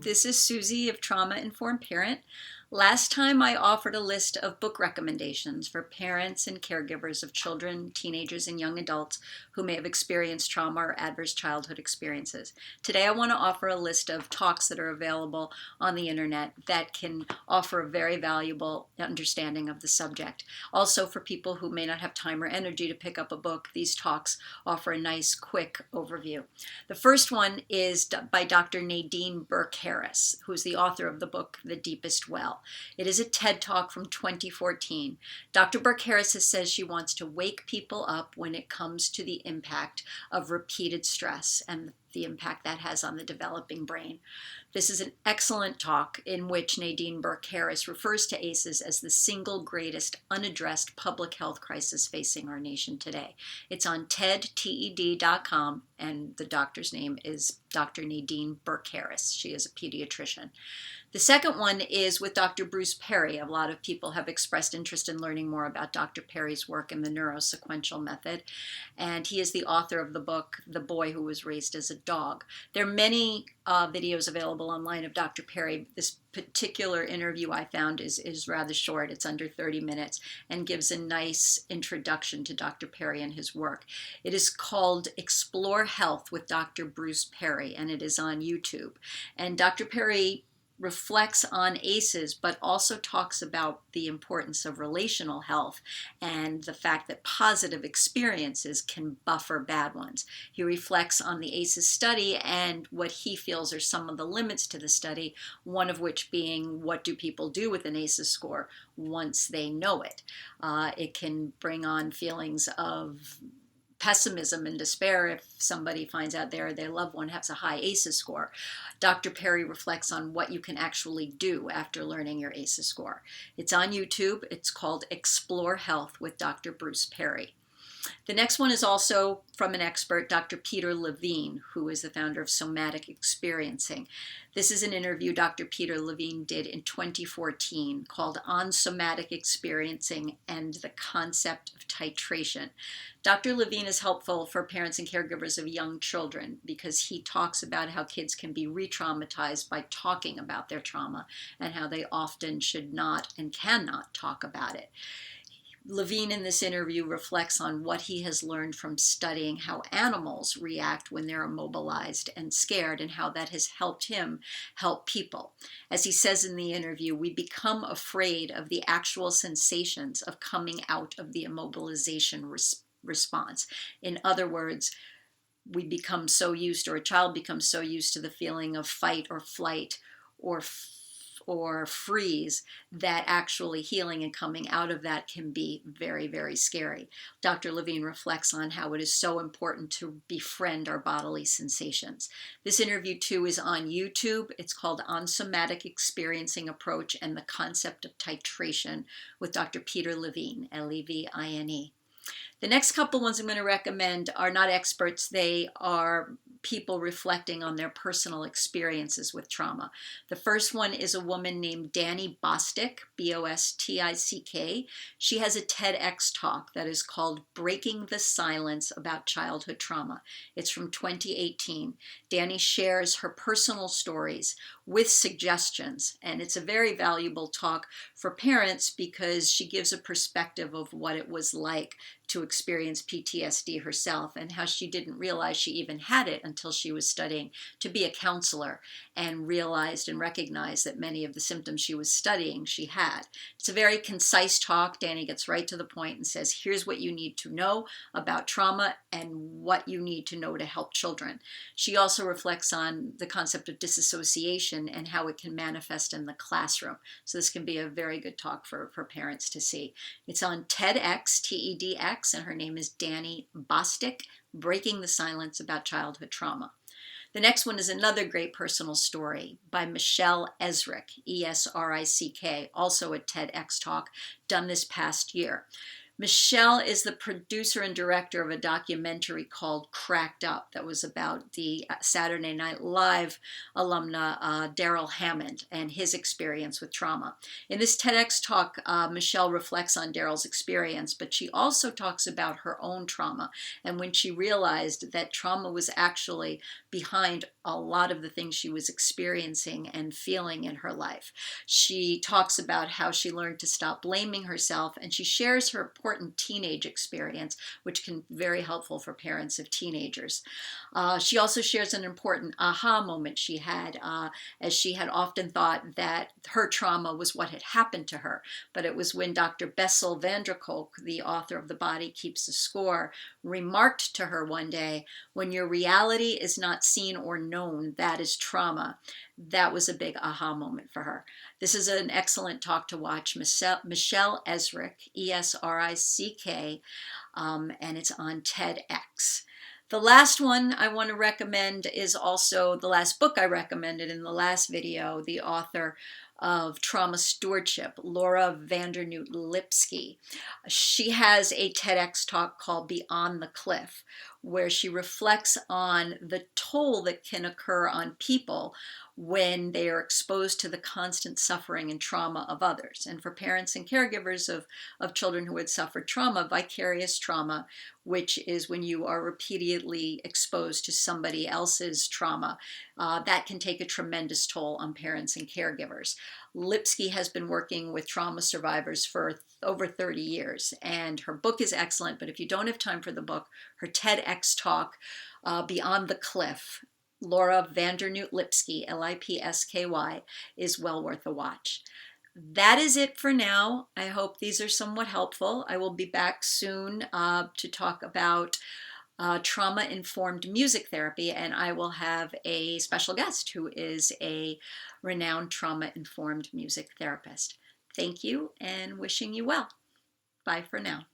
This is Susie of Trauma Informed Parent. Last time I offered a list of book recommendations for parents and caregivers of children, teenagers, and young adults who may have experienced trauma or adverse childhood experiences. Today I want to offer a list of talks that are available on the internet that can offer a very valuable understanding of the subject. Also, for people who may not have time or energy to pick up a book, these talks offer a nice, quick overview. The first one is by Dr. Nadine Burke Harris, who's the author of the book, The Deepest Well. It is a TED Talk from 2014. Dr. Burke Harris says she wants to wake people up when it comes to the impact of repeated stress and the impact that has on the developing brain. This is an excellent talk in which Nadine Burke Harris refers to ACEs as the single greatest unaddressed public health crisis facing our nation today. It's on TED.com, and the doctor's name is Dr. Nadine Burke Harris. She is a pediatrician. The second one is with Dr. Bruce Perry. A lot of people have expressed interest in learning more about Dr. Perry's work in the neurosequential method, and he is the author of the book, The Boy Who Was Raised as a Dog. There are many videos available online of Dr. Perry. This particular interview I found is rather short. It's under 30 minutes and gives a nice introduction to Dr. Perry and his work. It is called Explore Health with Dr. Bruce Perry, and it is on YouTube. And Dr. Perry reflects on ACEs, but also talks about the importance of relational health and the fact that positive experiences can buffer bad ones. He reflects on the ACEs study and what he feels are some of the limits to the study, one of which being, what do people do with an ACEs score once they know it? It can bring on feelings of pessimism and despair if somebody finds out their loved one has a high ACEs score. Dr. Perry reflects on what you can actually do after learning your ACEs score. It's on YouTube. It's called Explore Health with Dr. Bruce Perry. The next one is also from an expert, Dr. Peter Levine, who is the founder of Somatic Experiencing. This is an interview Dr. Peter Levine did in 2014 called On Somatic Experiencing and the Concept of Titration. Dr. Levine is helpful for parents and caregivers of young children because he talks about how kids can be re-traumatized by talking about their trauma and how they often should not and cannot talk about it. Levine in this interview reflects on what he has learned from studying how animals react when they're immobilized and scared and how that has helped him help people. As he says in the interview, we become afraid of the actual sensations of coming out of the immobilization response. In other words, we become so used, or a child becomes so used to the feeling of fight or flight or freeze, that actually healing and coming out of that can be very, very scary. Dr. Levine reflects on how it is so important to befriend our bodily sensations. This interview too is on YouTube. It's called On Somatic Experiencing Approach and the Concept of Titration with Dr. Peter Levine, Levine. The next couple ones I'm going to recommend are not experts. They are people reflecting on their personal experiences with trauma. The first one is a woman named Dani Bostick, Bostick. She has a TEDx talk that is called Breaking the Silence About Childhood Trauma. It's from 2018. Dani shares her personal stories with suggestions, and it's a very valuable talk for parents because she gives a perspective of what it was like to experience PTSD herself and how she didn't realize she even had it until she was studying to be a counselor and realized and recognized that many of the symptoms she was studying she had. It's a very concise talk. Dani gets right to the point and says, here's what you need to know about trauma and what you need to know to help children. She also reflects on the concept of disassociation and how it can manifest in the classroom. So this can be a very good talk for parents to see. It's on TEDx, TEDx, and her name is Dani Bostick, Breaking the Silence About Childhood Trauma. The next one is another great personal story by Michelle Esrick, Esrick, also a TEDx talk done this past year. Michelle is the producer and director of a documentary called Cracked Up that was about the Saturday Night Live alumna Daryl Hammond and his experience with trauma. In this TEDx talk, Michelle reflects on Daryl's experience, but she also talks about her own trauma and when she realized that trauma was actually behind a lot of the things she was experiencing and feeling in her life. She talks about how she learned to stop blaming herself, and she shares her important teenage experience, which can be very helpful for parents of teenagers. She also shares an important aha moment she had, as she had often thought that her trauma was what had happened to her, but it was when Dr. Bessel van der Kolk, the author of The Body Keeps the Score, remarked to her one day, when your reality is not seen or known, that is trauma. That was a big aha moment for her. This is an excellent talk to watch. Michelle Esrick, Esrick, and it's on TEDx. The last one I want to recommend is also the last book I recommended in the last video, the author of Trauma Stewardship, Laura Vandernoot Lipsky. She has a TEDx talk called Beyond the Cliff, where she reflects on the toll that can occur on people when they are exposed to the constant suffering and trauma of others. And for parents and caregivers of children who had suffered trauma, vicarious trauma, which is when you are repeatedly exposed to somebody else's trauma, that can take a tremendous toll on parents and caregivers. Lipsky has been working with trauma survivors for over 30 years, and her book is excellent, but if you don't have time for the book, her TEDx talk, Beyond the Cliff, Laura Vandernoot Lipsky, Lipsky, is well worth a watch. That is it for now. I hope these are somewhat helpful. I will be back soon to talk about trauma-informed music therapy, and I will have a special guest who is a renowned trauma-informed music therapist. Thank you and wishing you well. Bye for now.